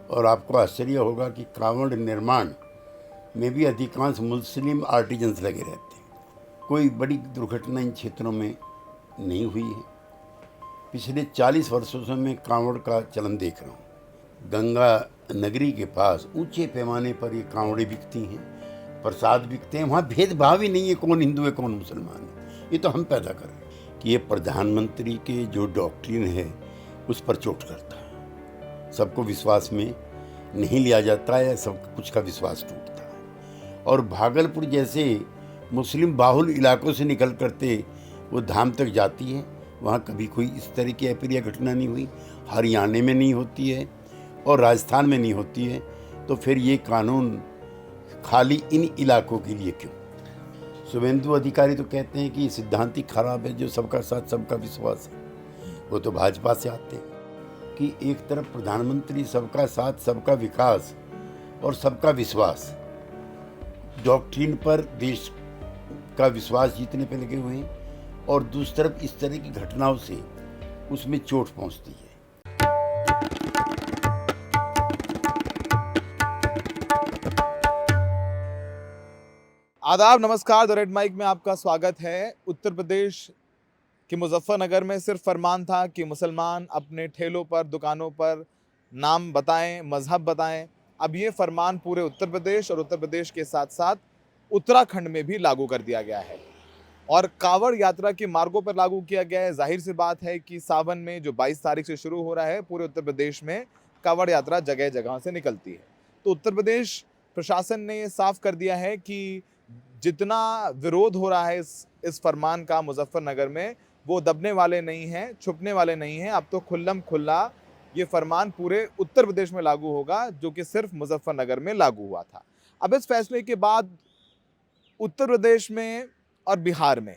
और आपको आश्चर्य होगा कि कांवड़ निर्माण में भी अधिकांश मुस्लिम आर्टिजन्स लगे रहते हैं। कोई बड़ी दुर्घटना इन क्षेत्रों में नहीं हुई है। पिछले 40 वर्षों से मैं कांवड़ का चलन देख रहा हूँ। गंगा नगरी के पास ऊंचे पैमाने पर ये कांवड़े बिकती हैं, प्रसाद बिकते हैं। वहाँ भेदभाव ही नहीं है कौन हिंदू है कौन मुसलमान है। ये तो हम पैदा कर रहे हैं कि ये प्रधानमंत्री के जो डॉक्ट्रिन है उस पर चोट करता है। सबको विश्वास में नहीं लिया जाता है, सब कुछ का विश्वास टूटता है। और भागलपुर जैसे मुस्लिम बाहुल इलाकों से निकल करते वो धाम तक जाती है, वहाँ कभी कोई इस तरह की अप्रिय घटना नहीं हुई। हरियाणा में नहीं होती है और राजस्थान में नहीं होती है, तो फिर ये कानून खाली इन इलाकों के लिए क्यों? शुभेंदु अधिकारी तो कहते हैं कि सिद्धांत ही खराब है, जो सबका साथ सबका विश्वास है। वो तो भाजपा से आते हैं कि एक तरफ प्रधानमंत्री सबका साथ सबका विकास और सबका विश्वास डॉक्ट्रिन पर देश का विश्वास जीतने पे लगे हुए हैं, और दूसरी तरफ इस तरह की घटनाओं से उसमें चोट पहुंचती है। आदाब, नमस्कार। द रेड माइक में आपका स्वागत है। उत्तर प्रदेश के मुजफ्फरनगर में सिर्फ फरमान था कि मुसलमान अपने ठेलों पर, दुकानों पर नाम बताएं, मजहब बताएं। अब ये फरमान पूरे उत्तर प्रदेश और उत्तर प्रदेश के साथ साथ उत्तराखंड में भी लागू कर दिया गया है और कांवड़ यात्रा के मार्गों पर लागू किया गया है। जाहिर सी बात है कि सावन में जो 22 तारीख से शुरू हो रहा है, पूरे उत्तर प्रदेश में कांवड़ यात्रा जगह जगह से निकलती है। तो उत्तर प्रदेश प्रशासन ने ये साफ कर दिया है कि जितना विरोध हो रहा है इस फरमान का मुजफ्फरनगर में, वो दबने वाले नहीं हैं, छुपने वाले नहीं हैं। अब तो खुल्लम खुल्ला ये फरमान पूरे उत्तर प्रदेश में लागू होगा, जो कि सिर्फ मुजफ्फरनगर में लागू हुआ था। अब इस फैसले के बाद उत्तर प्रदेश में और बिहार में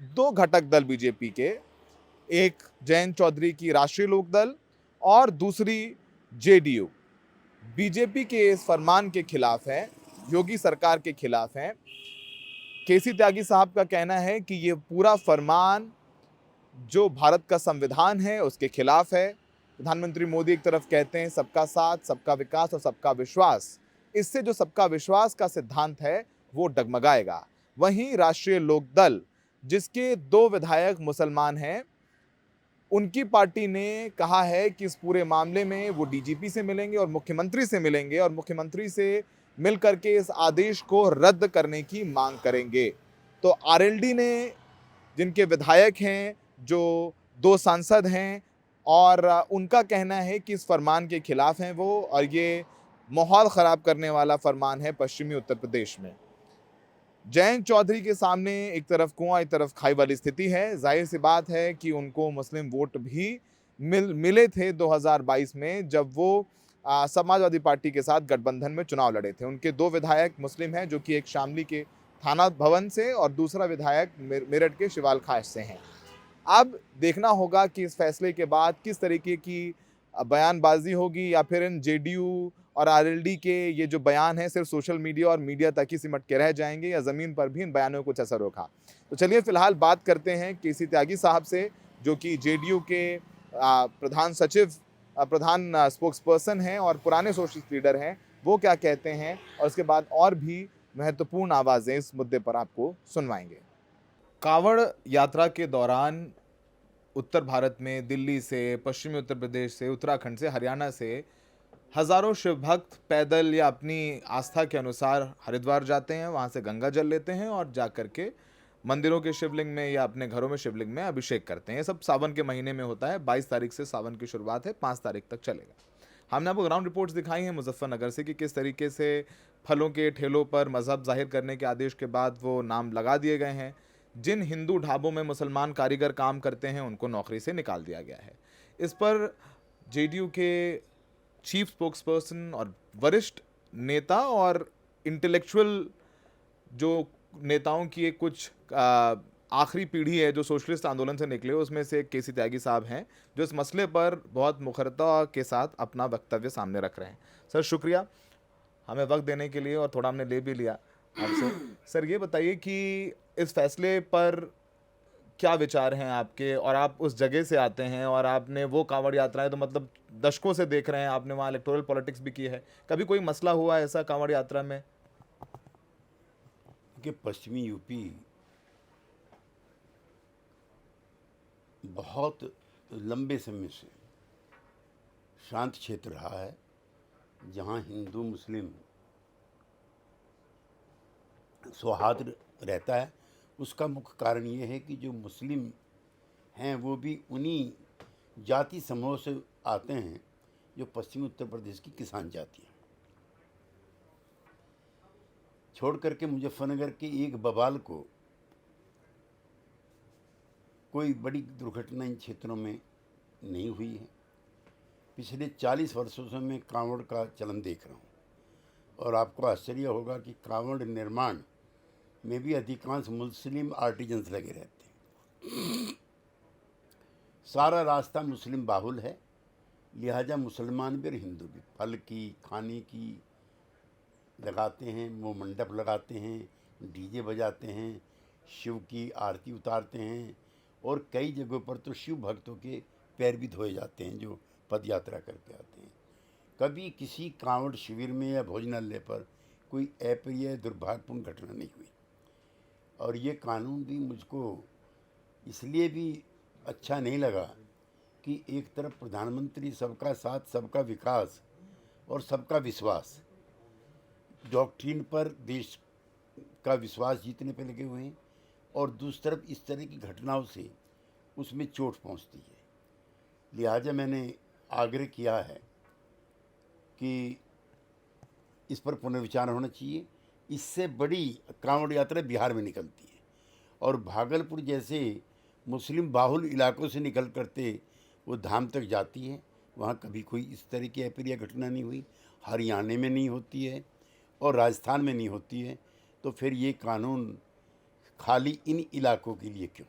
दो घटक दल बीजेपी के, एक जयंत चौधरी की राष्ट्रीय लोकदल और दूसरी जेडीयू, बीजेपी के इस फरमान के खिलाफ है, योगी सरकार के खिलाफ है। केसी त्यागी साहब का कहना है कि ये पूरा फरमान जो भारत का संविधान है उसके खिलाफ है। प्रधानमंत्री मोदी एक तरफ कहते हैं सबका साथ, सबका विकास और सबका विश्वास, इससे जो सबका विश्वास का सिद्धांत है वो डगमगाएगा। वहीं राष्ट्रीय लोकदल, जिसके 2 विधायक मुसलमान हैं, उनकी पार्टी ने कहा है कि इस पूरे मामले में वो डीजीपी से मिलेंगे और मुख्यमंत्री से मिलेंगे और मुख्यमंत्री से मिल करके इस आदेश को रद्द करने की मांग करेंगे। तो आरएलडी ने, जिनके विधायक हैं, जो 2 सांसद हैं, और उनका कहना है कि इस फरमान के खिलाफ हैं वो, और ये माहौल ख़राब करने वाला फरमान है पश्चिमी उत्तर प्रदेश में। जयंत चौधरी के सामने एक तरफ कुआं एक तरफ खाई वाली स्थिति है। जाहिर सी बात है कि उनको मुस्लिम वोट भी मिले थे 2022 में, जब वो समाजवादी पार्टी के साथ गठबंधन में चुनाव लड़े थे। उनके 2 विधायक मुस्लिम हैं, जो कि एक शामली के थाना भवन से और दूसरा विधायक मेरठ के शिवाल खास से हैं। अब देखना होगा कि इस फैसले के बाद किस तरीके की बयानबाजी होगी, या फिर इन जेडीयू और आरएलडी के ये जो बयान है सिर्फ सोशल मीडिया और मीडिया तक ही सिमट के रह जाएंगे, या ज़मीन पर भी इन बयानों को कुछ असर होगा। तो चलिए फिलहाल बात करते हैं केसी त्यागी साहब से, जो कि जेडीयू के प्रधान सचिव, प्रधान स्पोक्स पर्सन हैं और पुराने सोशलिस्ट लीडर हैं। वो क्या कहते हैं, और उसके बाद और भी महत्वपूर्ण आवाज़ें इस मुद्दे पर आपको सुनवाएंगे। कांवड़ यात्रा के दौरान उत्तर भारत में दिल्ली से, पश्चिमी उत्तर प्रदेश से, उत्तराखंड से, हरियाणा से हजारों शिव भक्त पैदल या अपनी आस्था के अनुसार हरिद्वार जाते हैं, वहाँ से गंगा जल लेते हैं और जा कर के मंदिरों के शिवलिंग में या अपने घरों में शिवलिंग में अभिषेक करते हैं। ये सब सावन के महीने में होता है। 22 तारीख से सावन की शुरुआत है, 5 तारीख तक चलेगा। हमने आपको ग्राउंड रिपोर्ट्स दिखाई हैं मुजफ्फरनगर से कि किस तरीके से फलों के ठेलों पर मजहब जाहिर करने के आदेश के बाद वो नाम लगा दिए गए हैं। जिन हिंदू ढाबों में मुसलमान कारीगर काम करते हैं उनको नौकरी से निकाल दिया गया है। इस पर जेडीयू के चीफ स्पोक्स पर्सन और वरिष्ठ नेता और इंटेलेक्चुअल जो नेताओं की एक कुछ आखिरी पीढ़ी है जो सोशलिस्ट आंदोलन से निकले, उसमें से केसी त्यागी साहब हैं, जो इस मसले पर बहुत मुखरता के साथ अपना वक्तव्य सामने रख रहे हैं। सर शुक्रिया हमें वक्त देने के लिए, और थोड़ा हमने ले भी लिया आपसे। सर ये बताइए कि इस फैसले पर क्या विचार हैं आपके, और आप उस जगह से आते हैं और आपने वो कांवड़ यात्राएं तो मतलब दशकों से देख रहे हैं, आपने वहाँ इलेक्टोरल पॉलिटिक्स भी की है, कभी कोई मसला हुआ ऐसा कांवड़ यात्रा में? कि पश्चिमी यूपी बहुत लंबे समय से शांत क्षेत्र रहा है, जहाँ हिंदू मुस्लिम सौहार्द रहता है। उसका मुख्य कारण ये है कि जो मुस्लिम हैं वो भी उन्हीं जाति समूह से आते हैं जो पश्चिमी उत्तर प्रदेश की किसान जाति है। छोड़ करके मुजफ्फरनगर के एक बवाल को कोई बड़ी दुर्घटना इन क्षेत्रों में नहीं हुई है। पिछले 40 वर्षों से मैं कांवड़ का चलन देख रहा हूँ, और आपको आश्चर्य होगा कि कांवड़ निर्माण में भी अधिकांश मुस्लिम आर्टिजन्स लगे रहते हैं। सारा रास्ता मुस्लिम बाहुल है, लिहाजा मुसलमान भी और हिंदू भी फल की, खाने की लगाते हैं, वो मंडप लगाते हैं, डीजे बजाते हैं, शिव की आरती उतारते हैं, और कई जगहों पर तो शिव भक्तों के पैर भी धोए जाते हैं जो पद यात्रा करके आते हैं। कभी किसी कांवड़ शिविर में या भोजनालय पर कोई अप्रिय दुर्भाग्यपूर्ण घटना नहीं हुई। और ये कानून भी मुझको इसलिए भी अच्छा नहीं लगा कि एक तरफ प्रधानमंत्री सबका साथ, सबका विकास और सबका विश्वास डॉक्ट्रिन पर देश का विश्वास जीतने पर लगे हुए हैं, और दूसरी तरफ इस तरह की घटनाओं से उसमें चोट पहुंचती है। लिहाजा मैंने आग्रह किया है कि इस पर पुनर्विचार होना चाहिए। इससे बड़ी कांवड़ यात्रा बिहार में निकलती है, और भागलपुर जैसे मुस्लिम बाहुल इलाकों से निकल करते वो धाम तक जाती है। वहाँ कभी कोई इस तरह की अप्रिय घटना नहीं हुई, हरियाणा में नहीं होती है और राजस्थान में नहीं होती है। तो फिर ये कानून खाली इन इलाकों के लिए क्यों?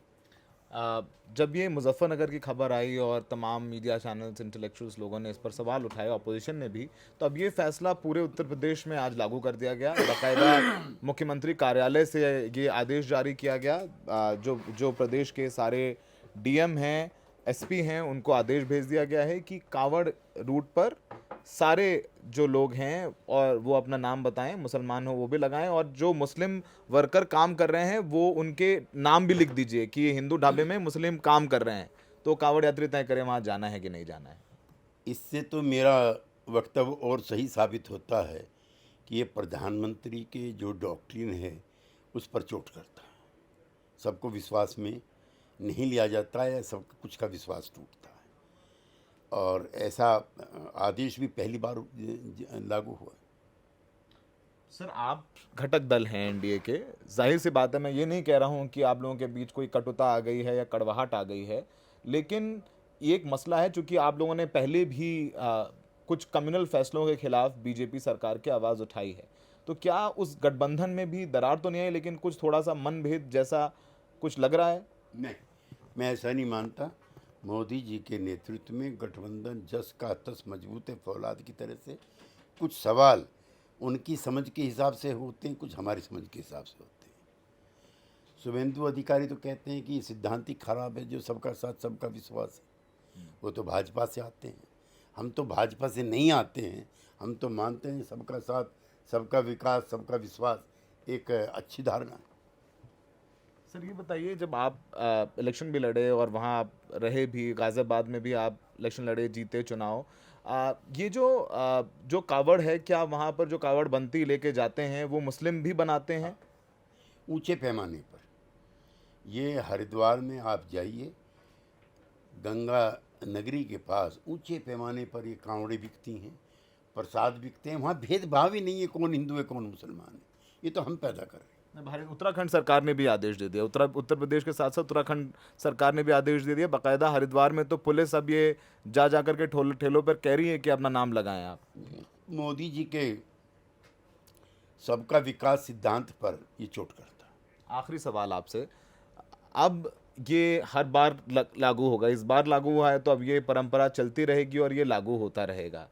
जब ये मुजफ्फरनगर की खबर आई और तमाम मीडिया चैनल्स, इंटेलेक्चुअल्स लोगों ने इस पर सवाल उठाए, ऑपोजिशन ने भी, तो अब ये फैसला पूरे उत्तर प्रदेश में आज लागू कर दिया गया। बाकायदा मुख्यमंत्री कार्यालय से ये आदेश जारी किया गया। जो प्रदेश के सारे डीएम हैं, एसपी हैं, उनको आदेश भेज दिया गया है कि कांवड़ रूट पर सारे जो लोग हैं और वो अपना नाम बताएं, मुसलमान हो वो भी लगाएं, और जो मुस्लिम वर्कर काम कर रहे हैं वो उनके नाम भी लिख दीजिए कि ये हिंदू ढाबे में मुस्लिम काम कर रहे हैं, तो कांवड़ यात्री तय करें वहाँ जाना है कि नहीं जाना है। इससे तो मेरा वक्तव्य और सही साबित होता है कि ये प्रधानमंत्री के जो डॉक्ट्रिन है उस पर चोट करता है। सबको विश्वास में नहीं लिया जाता है, सब कुछ का विश्वास टूटता है, और ऐसा आदेश भी पहली बार लागू हुआ। सर, आप घटक दल हैं एनडीए के, जाहिर सी बात है, मैं ये नहीं कह रहा हूँ कि आप लोगों के बीच कोई कटुता आ गई है या कड़वाहट आ गई है, लेकिन एक मसला है, चूंकि आप लोगों ने पहले भी कुछ कम्युनल फैसलों के खिलाफ बीजेपी सरकार की आवाज़ उठाई है, तो क्या उस गठबंधन में भी दरार तो नहीं है, लेकिन कुछ थोड़ा सा मनभेद जैसा कुछ लग रहा है? नहीं, मैं ऐसा नहीं मानता। मोदी जी के नेतृत्व में गठबंधन जस का तस मजबूत है, फौलाद की तरह से। कुछ सवाल उनकी समझ के हिसाब से होते हैं, कुछ हमारी समझ के हिसाब से होते हैं। शुभेंदु अधिकारी तो कहते हैं कि ये सिद्धांत ही खराब है, जो सबका साथ सबका विश्वास है। वो तो भाजपा से आते हैं, हम तो भाजपा से नहीं आते हैं। हम तो मानते हैं सबका साथ, सबका विकास, सबका विश्वास एक अच्छी धारणा है। सर, ये बताइए, जब आप इलेक्शन भी लड़े और वहाँ आप रहे भी, गाज़ियाबाद में भी आप इलेक्शन लड़े, जीते चुनाव, ये जो कावड़ है, क्या वहाँ पर जो कावड़ बनती लेके जाते हैं वो मुस्लिम भी बनाते हैं? ऊंचे पैमाने पर। ये हरिद्वार में आप जाइए, गंगा नगरी के पास ऊंचे पैमाने पर ये कांवड़े बिकती हैं, प्रसाद बिकते हैं। वहाँ भेदभाव ही नहीं है कौन हिंदू है कौन मुसलमान है, ये तो हम पैदा कर रहे हैं। उत्तराखंड सरकार ने भी आदेश दे दिया, उत्तर प्रदेश के साथ साथ उत्तराखंड सरकार ने भी आदेश दे दिया। बाकायदा हरिद्वार में तो पुलिस अब ये जा करके ठेलों पर कह रही है कि अपना नाम लगाएं आप। मोदी जी के सबका विकास सिद्धांत पर ये चोट करता है। आखिरी सवाल आपसे, अब ये हर बार लागू होगा, इस बार लागू हुआ है तो अब ये परंपरा चलती रहेगी और ये लागू होता रहेगा।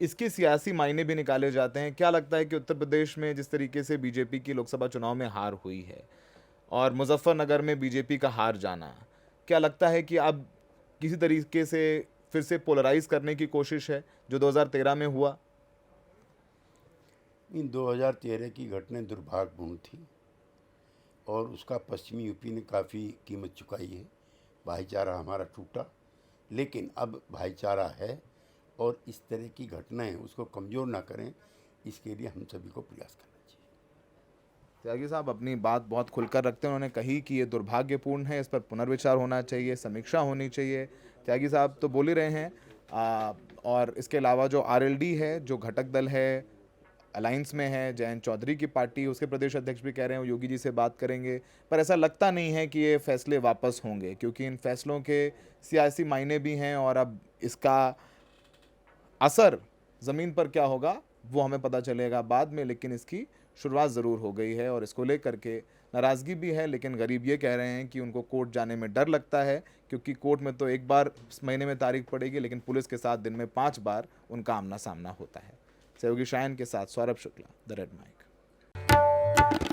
इसके सियासी मायने भी निकाले जाते हैं। क्या लगता है कि उत्तर प्रदेश में जिस तरीके से बीजेपी की लोकसभा चुनाव में हार हुई है और मुजफ्फरनगर में बीजेपी का हार जाना, क्या लगता है कि अब किसी तरीके से फिर से पोलराइज करने की कोशिश है जो 2013 में हुआ? इन 2013 की घटना दुर्भाग्यपूर्ण थी और उसका पश्चिमी यूपी ने काफ़ी कीमत चुकाई है। भाईचारा हमारा टूटा, लेकिन अब भाईचारा है और इस तरह की घटनाएं उसको कमज़ोर ना करें, इसके लिए हम सभी को प्रयास करना चाहिए। त्यागी साहब अपनी बात बहुत खुलकर रखते हैं। उन्होंने कही कि ये दुर्भाग्यपूर्ण है, इस पर पुनर्विचार होना चाहिए, समीक्षा होनी चाहिए। त्यागी साहब तो बोल ही रहे हैं। और इसके अलावा जो आरएलडी है, जो घटक दल है, अलायंस में है, जयंत चौधरी की पार्टी, उसके प्रदेश अध्यक्ष भी कह रहे हैं वो योगी जी से बात करेंगे, पर ऐसा लगता नहीं है कि ये फैसले वापस होंगे, क्योंकि इन फैसलों के सियासी मायने भी हैं और अब इसका असर ज़मीन पर क्या होगा वो हमें पता चलेगा बाद में, लेकिन इसकी शुरुआत ज़रूर हो गई है और इसको लेकर के नाराज़गी भी है। लेकिन गरीब ये कह रहे हैं कि उनको कोर्ट जाने में डर लगता है, क्योंकि कोर्ट में तो एक बार महीने में तारीख पड़ेगी, लेकिन पुलिस के साथ दिन में 5 बार उनका आमना सामना होता है। सहयोगी शायन के साथ Saurabh Shukla, the red mic.